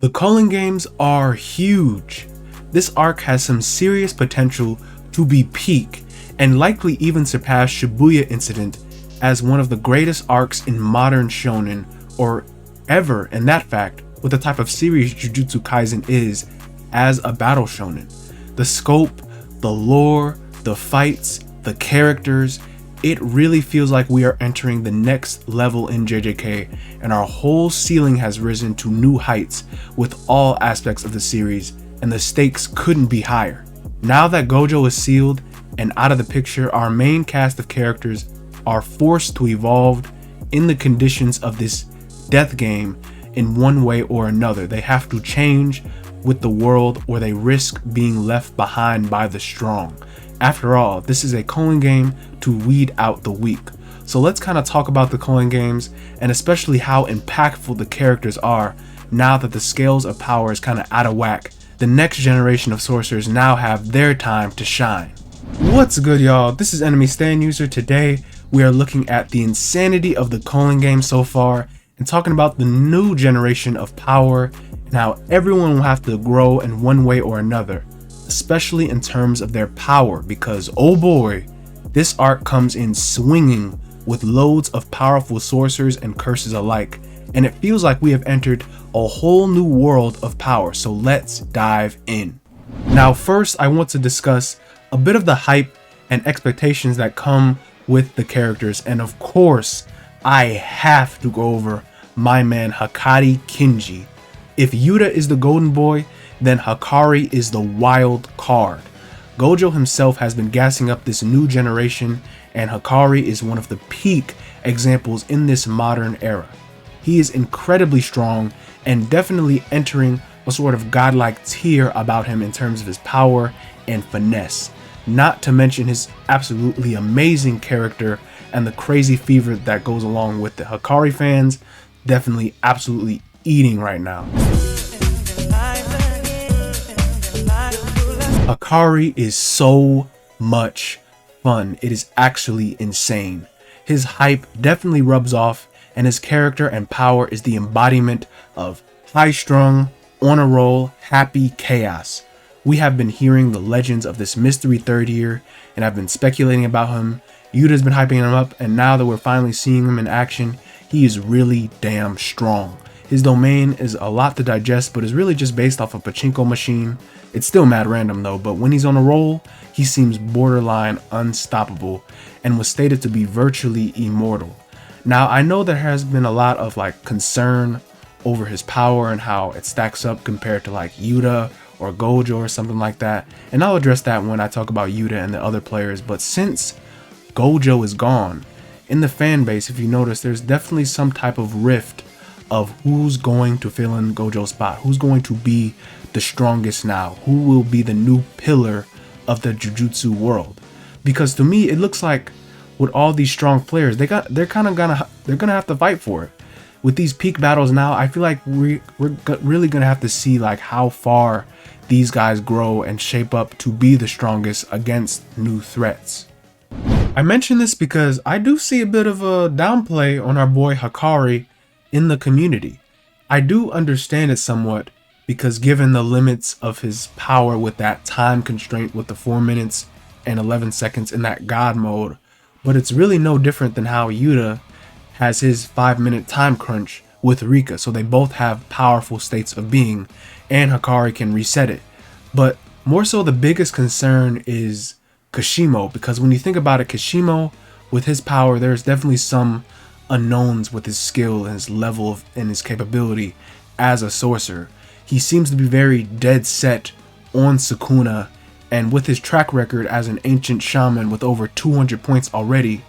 The Culling games are huge. This arc has some serious potential to be peak and likely even surpass Shibuya Incident as one of the greatest arcs in modern shonen or ever, and that fact with the type of series Jujutsu Kaisen is as a battle shonen. The scope, the lore, the fights, the characters, it really feels like we are entering the next level in JJK, and our whole ceiling has risen to new heights with all aspects of the series, and the stakes couldn't be higher. Now that Gojo is sealed and out of the picture, our main cast of characters are forced to evolve in the conditions of this death game in one way or another. They have to change with the world or they risk being left behind by the strong. After all, this is a Culling game to weed out the weak. So let's kind of talk about the Culling games and especially how impactful the characters are now that the scales of power is kind of out of whack. The next generation of sorcerers now have their time to shine. What's good, y'all? This is Enemy Stan User. Today we are looking at the insanity of the Culling game so far and talking about the new generation of power and how everyone will have to grow in one way or another, especially in terms of their power, because oh boy, this arc comes in swinging with loads of powerful sorcerers and curses alike, and it feels like we have entered a whole new world of power. So let's dive in. Now first, I want to discuss a bit of the hype and expectations that come with the characters, and of course I have to go over my man Hakari Kinji. If Yuta is the golden boy, then Hakari is the wild card. Gojo himself has been gassing up this new generation, and Hakari is one of the peak examples in this modern era. He is incredibly strong and definitely entering a sort of godlike tier about him in terms of his power and finesse, not to mention his absolutely amazing character and the crazy fever that goes along with it. Hakari fans definitely absolutely eating right now. Hakari is so much fun. It is actually insane. His hype definitely rubs off, and his character and power is the embodiment of high-strung, on a roll, happy chaos. We have been hearing the legends of this mystery third year, and I've been speculating about him. Yuta's been hyping him up, and now that we're finally seeing him in action, he is really damn strong. His domain is a lot to digest, but is really just based off a pachinko machine. It's still mad random though, but when he's on a roll, he seems borderline unstoppable and was stated to be virtually immortal. Now, I know there has been a lot of concern over his power and how it stacks up compared to Yuta or Gojo or something like that, and I'll address that when I talk about Yuta and the other players. But since Gojo is gone, in the fan base, if you notice, there's definitely some type of rift of who's going to fill in Gojo's spot, who's going to be the strongest now, who will be the new pillar of the Jujutsu world. Because to me, it looks like with all these strong players, they're gonna have to fight for it. With these peak battles now, I feel like we're really gonna have to see how far these guys grow and shape up to be the strongest against new threats. I mention this because I do see a bit of a downplay on our boy Hakari in the community. I do understand it somewhat, because given the limits of his power with that time constraint with the 4 minutes and 11 seconds in that god mode, but it's really no different than how Yuta has his 5-minute time crunch with Rika, so they both have powerful states of being, and Hakari can reset it. But more so, the biggest concern is Kashimo, because when you think about it, Kashimo with his power, there's definitely some unknowns with his skill and his level and his capability as a sorcerer. He seems to be very dead set on Sukuna, and with his track record as an ancient shaman with over 200 points already,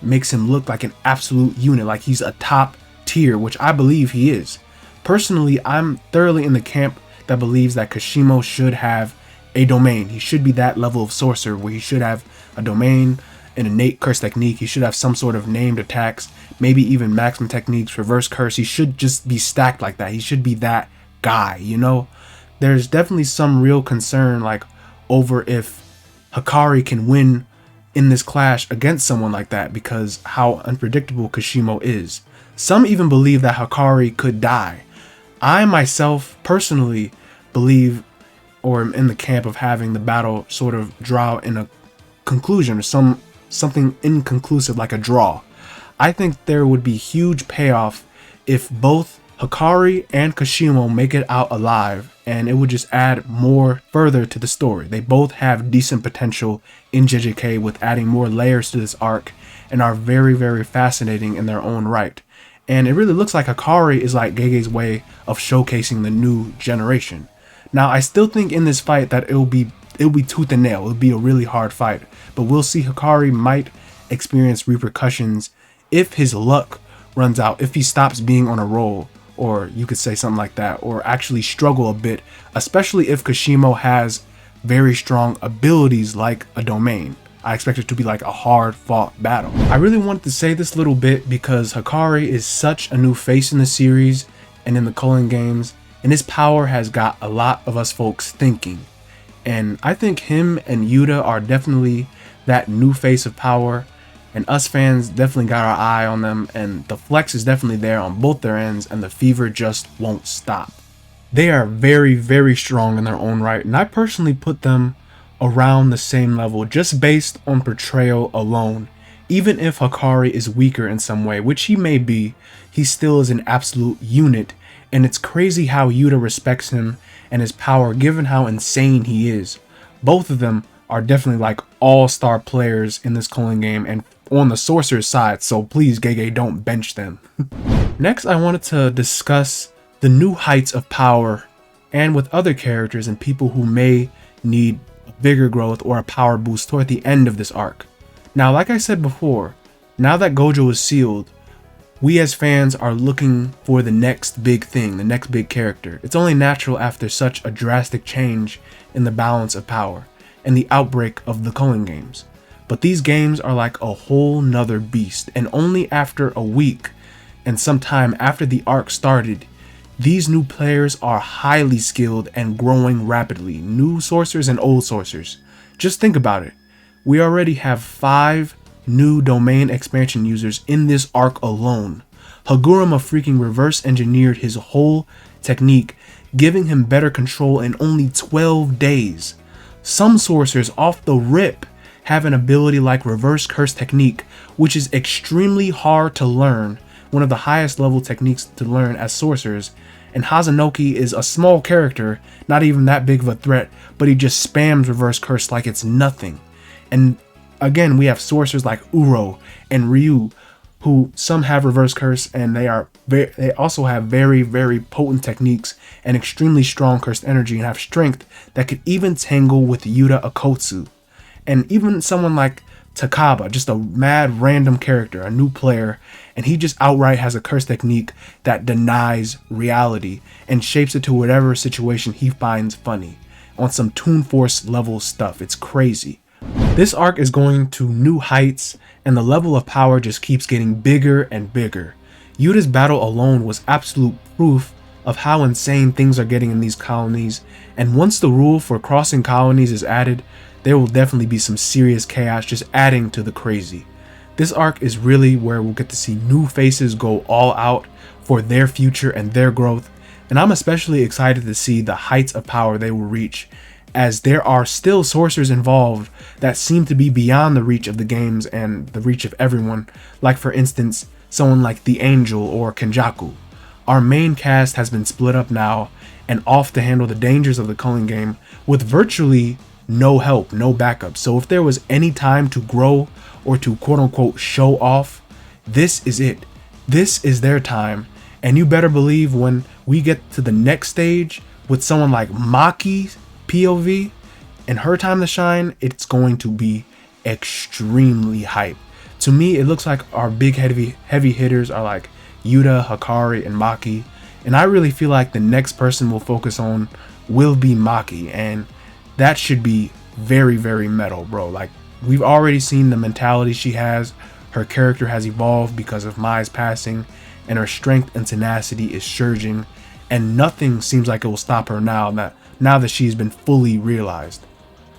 makes him look like an absolute unit, like he's a top tier, which I believe he is. Personally, I'm thoroughly in the camp that believes that Kashimo should have a domain. He should be that level of sorcerer where he should have a domain, an innate curse technique. He should have some sort of named attacks, maybe even maximum techniques, reverse curse. He should just be stacked like that. He should be that guy, you know? There's definitely some real concern over if Hakari can win in this clash against someone like that, because how unpredictable Kashimo is. Some even believe that Hakari could die. I myself personally believe, or am in the camp of having the battle sort of draw in a conclusion, or something inconclusive like a draw. I think there would be huge payoff if both Hakari and Kashimo make it out alive, and it would just add more further to the story. They both have decent potential in JJK with adding more layers to this arc and are very, very fascinating in their own right. And it really looks like Hakari is like Gege's way of showcasing the new generation. Now, I still think in this fight that it'll be tooth and nail. It'll be a really hard fight, but we'll see. Hakari might experience repercussions if his luck runs out, if he stops being on a roll, or you could say something like that, or actually struggle a bit, especially if Kashimo has very strong abilities like a domain. I expect it to be like a hard fought battle. I really wanted to say this little bit because Hakari is such a new face in the series and in the Culling games, and his power has got a lot of us folks thinking. And I think him and Yuta are definitely that new face of power, and us fans definitely got our eye on them, and the flex is definitely there on both their ends, and the fever just won't stop. They are very, very strong in their own right, and I personally put them around the same level just based on portrayal alone. Even if Hakari is weaker in some way, which he may be, he still is an absolute unit, and it's crazy how Yuta respects him and his power given how insane he is. Both of them are definitely like all-star players in this Culling game and on the Sorcerer's side, so please Gege, don't bench them. Next, I wanted to discuss the new heights of power and with other characters and people who may need bigger growth or a power boost toward the end of this arc. Now, like I said before, now that Gojo is sealed, we as fans are looking for the next big thing, the next big character. It's only natural after such a drastic change in the balance of power and the outbreak of the Culling games. But these games are like a whole nother beast, and only after a week and some time after the arc started, these new players are highly skilled and growing rapidly. New sorcerers and old sorcerers. Just think about it. We already have 5 new domain expansion users in this arc alone. Haguruma freaking reverse engineered his whole technique, giving him better control in only 12 days. Some sorcerers off the rip have an ability like reverse curse technique, which is extremely hard to learn, one of the highest level techniques to learn as sorcerers. And Hazanoki is a small character, not even that big of a threat, but he just spams reverse curse like it's nothing. And again, we have sorcerers like Uro and Ryu, who some have reverse curse, and they also have very, very potent techniques and extremely strong cursed energy, and have strength that could even tangle with Yuta Akotsu. And even someone like Takaba, just a mad random character, a new player, and he just outright has a curse technique that denies reality and shapes it to whatever situation he finds funny on some Toon Force level stuff. It's crazy. This arc is going to new heights, and the level of power just keeps getting bigger and bigger. Yuta's battle alone was absolute proof of how insane things are getting in these colonies, and once the rule for crossing colonies is added, there will definitely be some serious chaos just adding to the crazy. This arc is really where we'll get to see new faces go all out for their future and their growth, and I'm especially excited to see the heights of power they will reach, as there are still sorcerers involved that seem to be beyond the reach of the games and the reach of everyone, like for instance, someone like the Angel or Kenjaku. Our main cast has been split up now and off to handle the dangers of the Culling game with virtually no help, no backup. So if there was any time to grow or to quote unquote show off, this is it. This is their time, and you better believe when we get to the next stage with someone like Maki's POV and her time to shine, it's going to be extremely hype. To me, it looks like our big heavy hitters are like Yuta, Hakari, and Maki, and I really feel like the next person we'll focus on will be Maki, and that should be very, very metal, bro. Like, we've already seen the mentality she has. Her character has evolved because of Mai's passing, and her strength and tenacity is surging, and nothing seems like it will stop her now that she's been fully realized.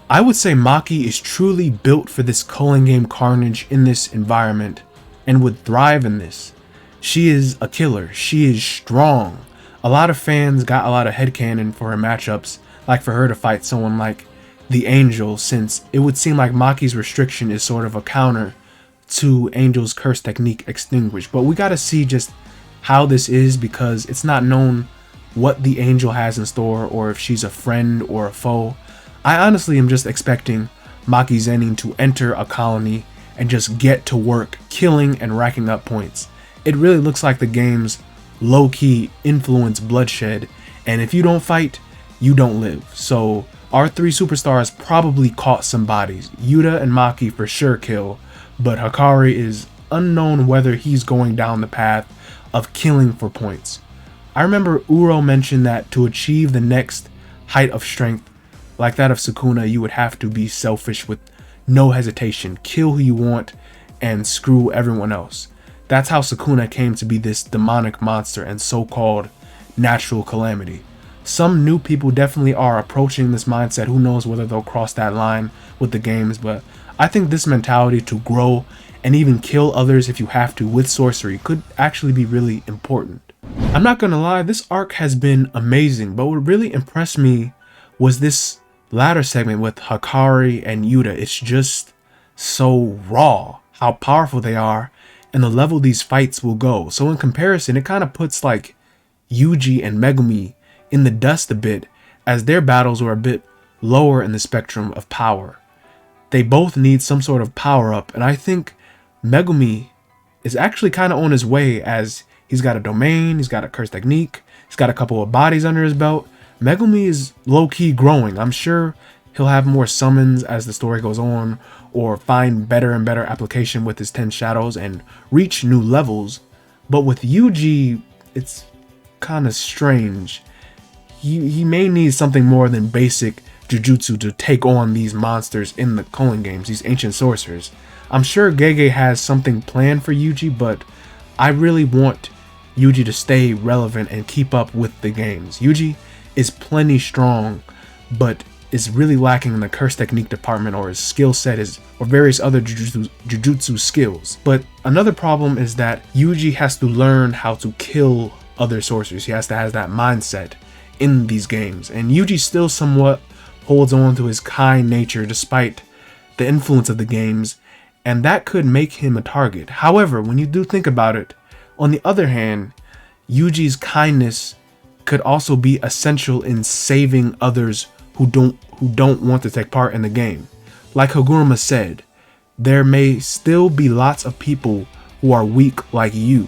I would say Maki is truly built for this Culling game carnage in this environment and would thrive in this. She is a killer. She is strong, A lot of fans got a lot of headcanon for her matchups, like for her to fight someone like the Angel, since it would seem like Maki's restriction is sort of a counter to Angel's curse technique Extinguish. But we gotta see just how this is, because it's not known what the Angel has in store or if she's a friend or a foe. I honestly am just expecting Maki Zenin to enter a colony and just get to work killing and racking up points. It really looks like the game's low-key influence bloodshed, and if you don't fight, you don't live. So our three superstars probably caught some bodies. Yuta and Maki for sure kill, but Hakari is unknown whether he's going down the path of killing for points. I remember Uro mentioned that to achieve the next height of strength, like that of Sukuna, you would have to be selfish with no hesitation, kill who you want, and screw everyone else. That's how Sukuna came to be this demonic monster and so-called natural calamity. Some new people definitely are approaching this mindset. Who knows whether they'll cross that line with the games, but I think this mentality to grow and even kill others if you have to with sorcery could actually be really important. I'm not gonna lie, this arc has been amazing, but what really impressed me was this latter segment with Hakari and Yuta. It's just so raw how powerful they are and the level these fights will go. So in comparison, it kind of puts like Yuji and Megumi in the dust a bit, as their battles were a bit lower in the spectrum of power. They both need some sort of power up, and I think Megumi is actually kind of on his way, as he's got a domain, he's got a curse technique, he's got a couple of bodies under his belt. Megumi is low-key growing. I'm sure he'll have more summons as the story goes on, or find better and better application with his 10 shadows and reach new levels. But with Yuji, it's kind of strange. He may need something more than basic Jujutsu to take on these monsters in the Culling games, these ancient sorcerers. I'm sure Gege has something planned for Yuji, but I really want Yuji to stay relevant and keep up with the games. Yuji is plenty strong, but is really lacking in the curse technique department, or his skill set is, or various other jujutsu skills. But another problem is that Yuji has to learn how to kill other sorcerers. He has to have that mindset in these games, and Yuji still somewhat holds on to his kind nature despite the influence of the games, and that could make him a target. However, when you do think about it, on the other hand, Yuji's kindness could also be essential in saving others who don't want to take part in the game. Like Haguruma said, there may still be lots of people who are weak like you.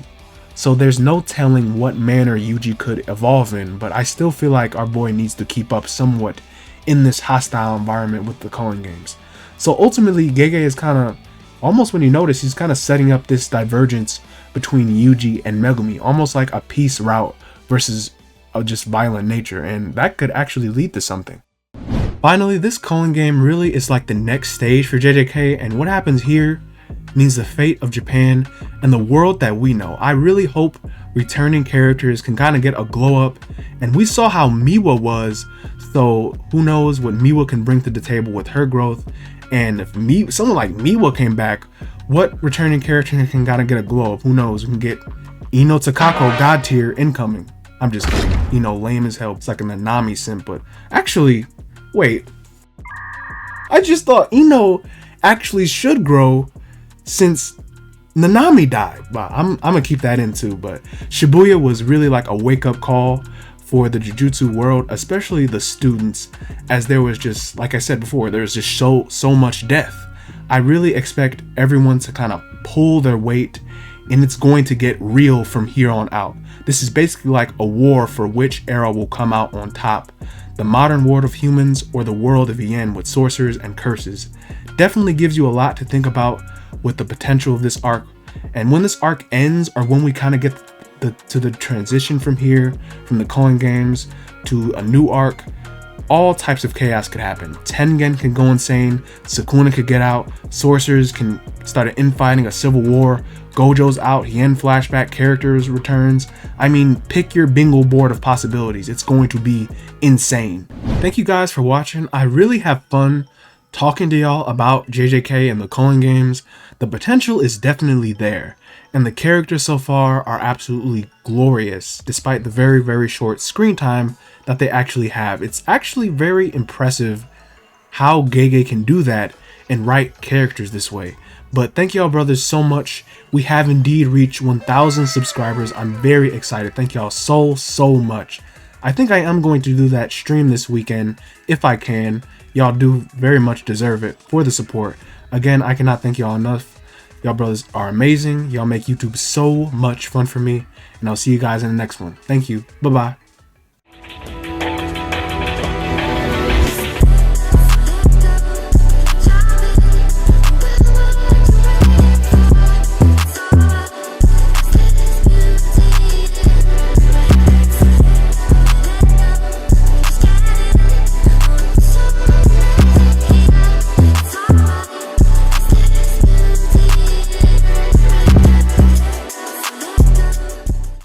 So there's no telling what manner Yuji could evolve in, but I still feel like our boy needs to keep up somewhat in this hostile environment with the Culling games. So ultimately, Gege is kind of, almost when you notice, he's kind of setting up this divergence between Yuji and Megumi, almost like a peace route versus a just violent nature, and that could actually lead to something. Finally, this Culling game really is like the next stage for JJK, and what happens here means the fate of Japan and the world that we know. I really hope returning characters can kind of get a glow up, and we saw how Miwa was, so who knows what Miwa can bring to the table with her growth. And if someone like Miwa came back, what returning character can kind of get a glow up? Who knows? We can get Ino Takako God tier incoming. I'm just kidding. Lame as hell. It's like a Nanami simp, but actually, wait. I just thought Ino actually should grow since Nanami died. Wow, I'm gonna keep that in too, but Shibuya was really like a wake-up call for the Jujutsu world, especially the students, as there was just, like I said before, there's just so much death. I really expect everyone to kind of pull their weight, and it's going to get real from here on out. This is basically like a war for which era will come out on top. The modern world of humans or the world of Yen with sorcerers and curses. Definitely gives you a lot to think about with the potential of this arc. And when this arc ends, or when we kind of get to the transition from here, from the Culling games to a new arc, all types of chaos could happen. Tengen can go insane, Sukuna could get out, sorcerers can start infighting, a civil war, Gojo's out, Hien flashback, characters returns. I mean, pick your bingo board of possibilities. It's going to be insane. Thank you guys for watching. I really have fun talking to y'all about JJK and the Culling games, the potential is definitely there, and the characters so far are absolutely glorious, despite the very, very short screen time that they actually have. It's actually very impressive how Gege can do that and write characters this way. But thank y'all brothers so much. We have indeed reached 1,000 subscribers. I'm very excited. Thank y'all so much. I think I am going to do that stream this weekend if I can. Y'all do very much deserve it for the support. Again, I cannot thank y'all enough. Y'all brothers are amazing. Y'all make YouTube so much fun for me. And I'll see you guys in the next one. Thank you. Bye-bye.